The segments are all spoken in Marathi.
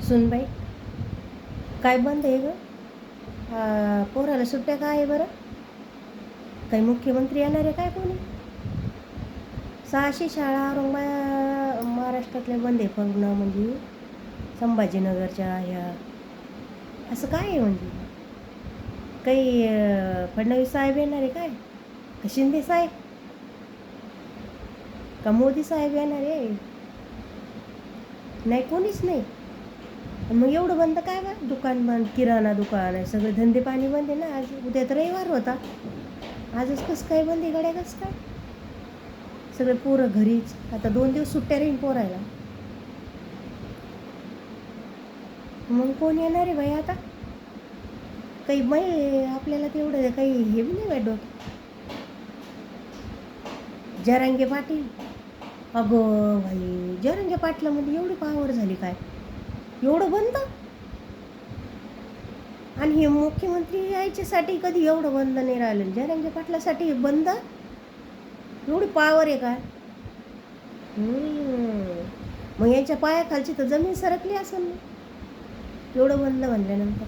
सुनबाई, काय बंद आहे गं? पोराला सुट्ट्या काय आहे बरं? काही मुख्यमंत्री येणार आहे काय कोणी? 600 शाळा महाराष्ट्रातल्या बंद आहे पूर्ण, म्हणजे संभाजीनगरच्या ह्या. असं काय आहे म्हणजे? काही फडणवीस साहेब येणार आहे काय? का शिंदे साहेब? का मोदी साहेब येणार आहे? नाही, कोणीच नाही. मग एवढं बंद काय बा? दुकान बंद, किराणा दुकान आहे, सगळे धंदे पाणी बंद आहे ना. आज उद्या तर रविवार होता, आजच कसं काय बंद आहे गड्या? कसं काय? सगळे पोरं घरीच. आता 2 दिवस सुट्ट्या राहील पोरायला. मग कोण येणार आहे बाई आता? काही बाई आपल्याला तेवढं काही हे बी नाही वाटत. जरांगे पाटील, अगं भाई, जरांगे पाटलामध्ये एवढी पावर झाली काय? एवढं बंद? आणि हे मुख्यमंत्री यायच्यासाठी कधी एवढं बंद नाही राहिलं. जरांगे पाटलासाठी बंद? एवढी पावर आहे काय? मग यांच्या पायाखालची तर जमीन सरकली असेल ना, एवढं बंद म्हणल्यानंतर.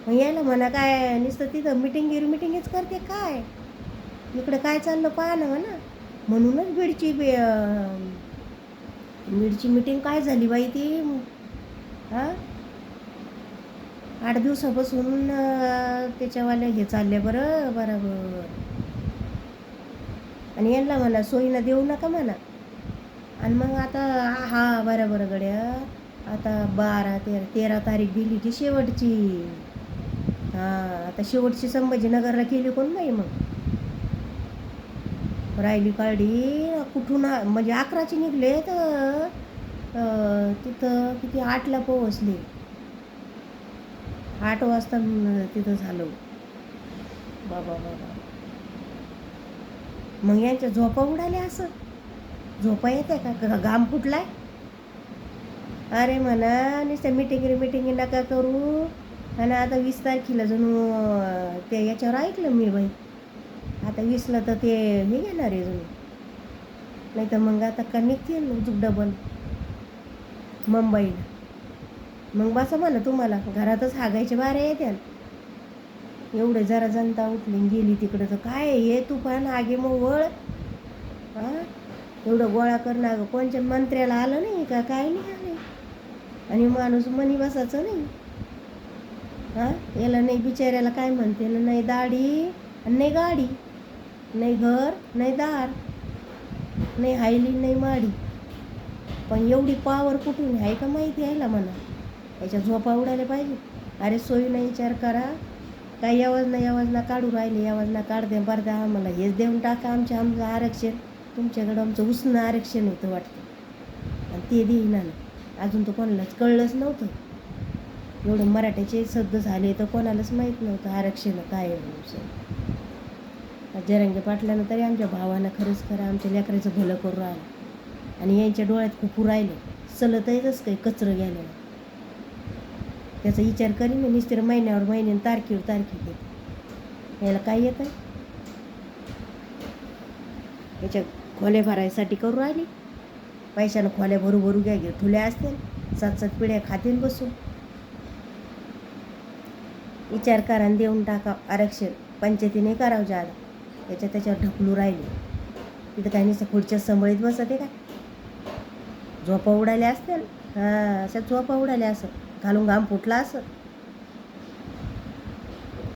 मग यायला म्हणा काय, नुसतं तिथं मिटिंगच करते काय? इकडे काय चाललं पाहा ना म्हणा. म्हणूनच बीडची मिटिंग काय झाली बाई ती? हां, 8 दिवसापासून त्याच्यावाले हे चालले बरं बरोबर. आणि यांना म्हणा सोयीनं देऊ नका म्हणा. आणि मग आता हा बरं गड्या, आता 13 तारीख दिली की शेवटची. हां, आता शेवटची संभाजीनगरला केली कोण बाई? मग राहिली काळडी कुठून? म्हणजे 11ची निघले तर तिथं किती 8ला पोहोचले. 8 वाजता तिथं झालं. बाबा. मग यांच्या झोपा उडाल्या असं? झोपा येते का? घाम फुटलाय? अरे म्हणा नुसत्या मिटिंगी नका करू. आणि आता 20 तारखेला जणू ते याच्यावर ऐकलं मी बाई. आता 20ला तर ते हे घेणार आहे जणू. नाही तर मग आता का निघतील डबल मुंबईला. मग बसा म्हणा, तुम्हाला घरातच हागायचे बारे येत्या. एवढे जरा जनता उठली गेली तिकडं तर काय हे तुफान आगे मग वळ. हां, एवढं गोळा करणं कोणच्या मंत्र्याला आलं नाही का? काय नाही आले. आणि माणूस मनी बसायचं नाही. हां, याला नाही बिचाऱ्याला काय म्हणते ना, नाही दाढी आणि नाही गाडी, नाही घर नाही दार, नाही हायली नाही माडी. पण एवढी पावर कुठून आहे का माहिती यायला म्हणा? याच्या झोपा उडायला पाहिजे. अरे सोयीनं विचार करा. काय यावजना काढू राहिले, यावजना काढते बरं द्या आम्हाला हेच देऊन टाका. आमचं आरक्षण, तुमच्याकडं आमचं उसनं आरक्षण होतं वाटतं, आणि ते देईना ना. अजून तर कोणालाच कळलंच नव्हतं. एवढं मराठ्याचे शब्द झाले तर कोणालाच माहीत नव्हतं आरक्षण काय आहे म्हणून. जरांगे पाटलानं तरी आमच्या भावानं खरंच खरं आमच्या लेकराचं भलं करू राहिलं. आणि यांच्या डोळ्यात खूप राहिले चलत येतच काही कचरं गेलं. त्याचा विचार करीन मी निस्तर महिन्यावर महिन्यानं तारखेवर देते. याला काय येतं? याच्या खोल्या भरायसाठी करू राहिली. पैशानं खोल्या भरू घ्या ठुल्या असतील, 7 पिढ्या खातील बसून. विचार करा आणि देऊन टाका आरक्षण. पंचायतीने करावं जादा. त्याच्यावर ढकलू राहिले. तिथं काही नसतं, पुढच्या संबळीत बसते काय? झोपा उडाल्या असतील. हां, अशा झोपा उडाल्या असं घालून घाम फुटला असं.